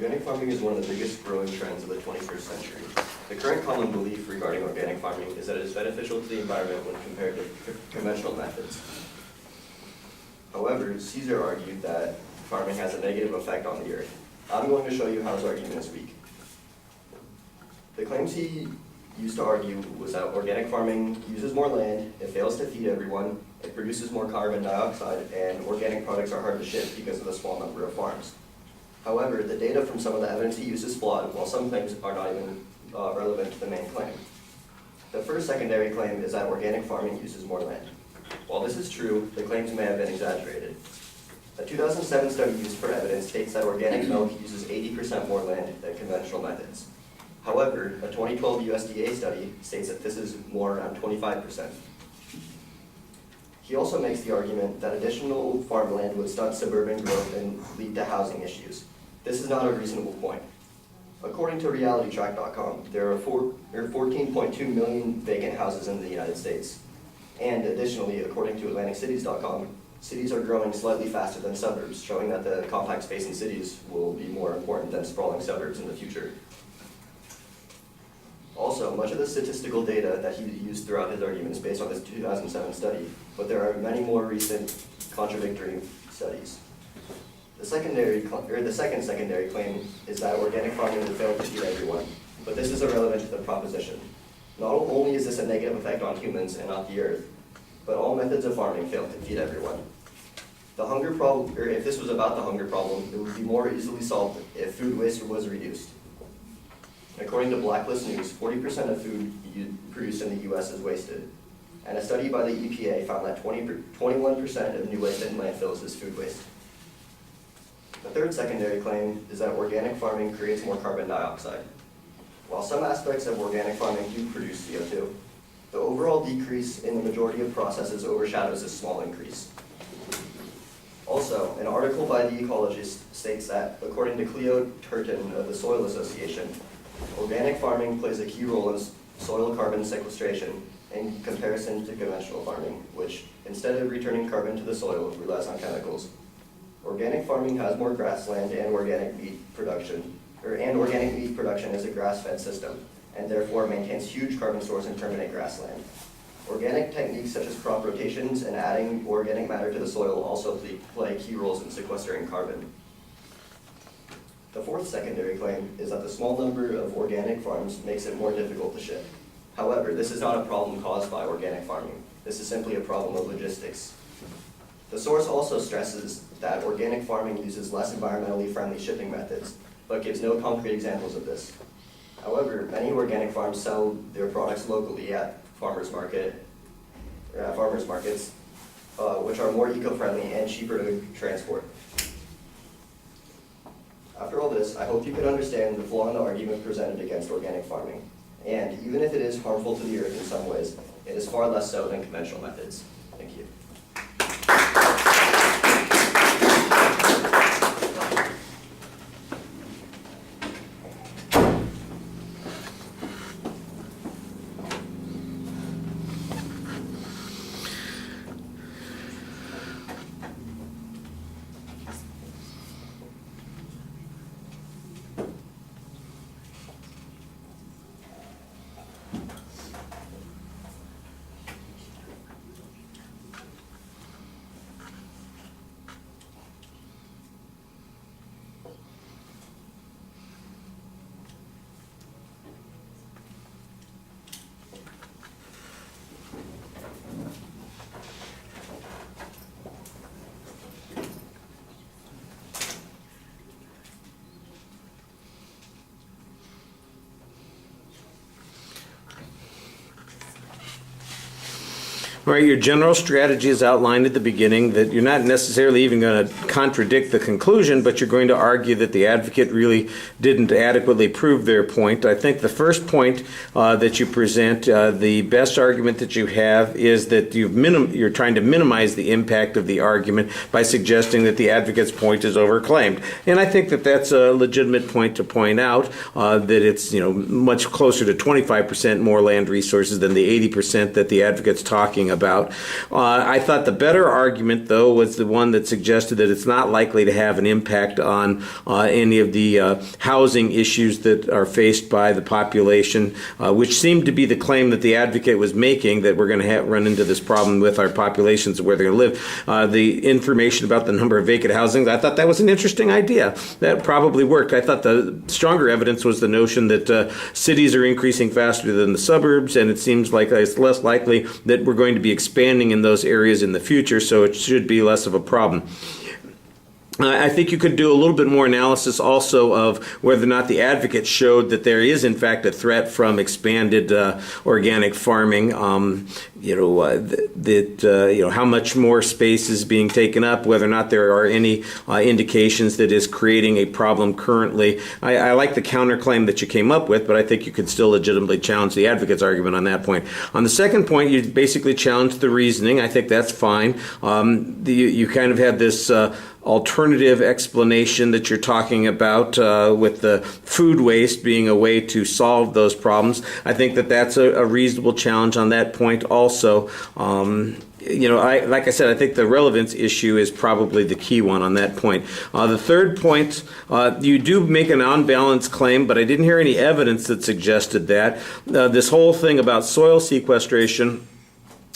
Organic farming is one of the biggest growing trends of the 21st century. The current common belief regarding organic farming is that it is beneficial to the environment when compared to conventional methods. However, Caesar argued that farming has a negative effect on the earth. I'm going to show you how his argument is weak. The claims he used to argue was that organic farming uses more land, it fails to feed everyone, it produces more carbon dioxide, and organic products are hard to ship because of the small number of farms. However, the data from some of the evidence he used is flawed, while some claims are not even relevant to the main claim. The first secondary claim is that organic farming uses more land. While this is true, the claims may have been exaggerated. A 2007 study used for evidence states that organic milk uses 80% more land than conventional methods. However, a 2012 USDA study states that this is more around 25%. He also makes the argument that additional farmland would stunt suburban growth and lead to housing issues. This is not a reasonable point. According to realitytrack.com, there are 14.2 million vacant houses in the United States. And additionally, according to AtlanticCities.com, cities are growing slightly faster than suburbs, showing that the compact space in cities will be more important than sprawling suburbs in the future. Also, much of the statistical data that he used throughout his argument is based on this 2007 study, but there are many more recent contradictory studies. The second secondary claim is that organic farming will fail to feed everyone, but this is irrelevant to the proposition. Not only is this a negative effect on humans and not the earth, but all methods of farming fail to feed everyone. The hunger problem, or if this was about the hunger problem, it would be more easily solved if food waste was reduced. According to Blacklist News, 40% of food produced in the U.S. is wasted, and a study by the EPA found that 21% of new waste in landfills is food waste. The third secondary claim is that organic farming creates more carbon dioxide. While some aspects of organic farming do produce CO2, the overall decrease in the majority of processes overshadows this small increase. Also, an article by The Ecologist states that, according to Cleo Turton of the Soil Association, organic farming plays a key role in soil carbon sequestration in comparison to conventional farming, which, instead of returning carbon to the soil, relies on chemicals. Organic farming has more grassland and organic meat production, is a grass-fed system, and therefore maintains huge carbon stores in permanent grassland. Organic techniques such as crop rotations and adding organic matter to the soil also play key roles in sequestering carbon. The fourth secondary claim is that the small number of organic farms makes it more difficult to ship. However, this is not a problem caused by organic farming. This is simply a problem of logistics. The source also stresses that organic farming uses less environmentally friendly shipping methods, but gives no concrete examples of this. However, many organic farms sell their products locally at farmers markets, which are more eco-friendly and cheaper to transport. After all this, I hope you can understand the flaw in the argument presented against organic farming. And even if it is harmful to the earth in some ways, it is far less so than conventional methods. Thank you. Right, your general strategy is outlined at the beginning, that you're not necessarily even going to contradict the conclusion, but you're going to argue that the advocate really didn't adequately prove their point. I think the first point that you present, the best argument that you have is that you're trying to minimize the impact of the argument by suggesting that the advocate's point is overclaimed. And I think that that's a legitimate point to point out, that it's much closer to 25% more land resources than the 80% that the advocate's talking about. about. I thought the better argument, though, was the one that suggested that it's not likely to have an impact on any of the housing issues that are faced by the population, which seemed to be the claim that the advocate was making, that we're going to run into this problem with our populations and where they're going to live. The information about the number of vacant housings, I thought that was an interesting idea. That probably worked. I thought the stronger evidence was the notion that cities are increasing faster than the suburbs, and it seems like it's less likely that we're going to be expanding in those areas in the future, so it should be less of a problem. I think you could do a little bit more analysis also of whether or not the advocate showed that there is, in fact, a threat from expanded organic farming. How much more space is being taken up, whether or not there are any indications that is creating a problem currently. I like the counterclaim that you came up with, but I think you could still legitimately challenge the advocate's argument on that point. On the second point, you basically challenged the reasoning. I think that's fine. You kind of had this alternative explanation that you're talking about with the food waste being a way to solve those problems. I think that that's a reasonable challenge on that point also. Like I said, I think the relevance issue is probably the key one on that point. The third point, you do make an unbalanced claim, but I didn't hear any evidence that suggested that. This whole thing about soil sequestration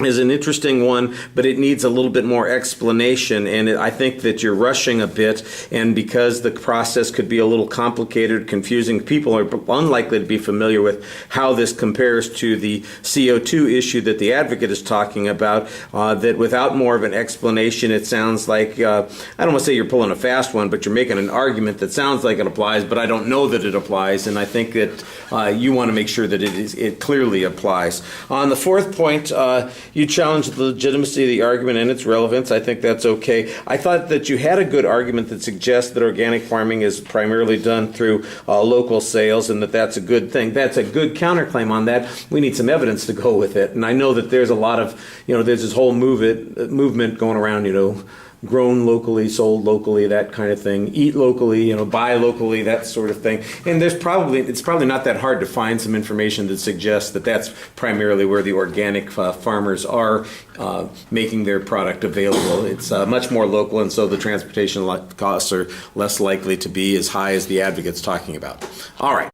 is an interesting one, but it needs a little bit more explanation, and I think that you're rushing a bit, and because the process could be a little complicated, confusing, people are unlikely to be familiar with how this compares to the CO2 issue that the advocate is talking about, that without more of an explanation, it sounds like, I don't want to say you're pulling a fast one, but you're making an argument that sounds like it applies, but I don't know that it applies, and I think that you want to make sure that it clearly applies. On the fourth point, you challenged the legitimacy of the argument and its relevance. I think that's okay. I thought that you had a good argument that suggests that organic farming is primarily done through local sales and that that's a good thing. That's a good counterclaim on that. We need some evidence to go with it. And I know that there's a lot of, there's this whole movement going around, grown locally, sold locally, that kind of thing. Eat locally, buy locally, that sort of thing. And it's probably not that hard to find some information that suggests that that's primarily where the organic farmers are making their product available. It's much more local, and so the transportation costs are less likely to be as high as the advocate's talking about. All right.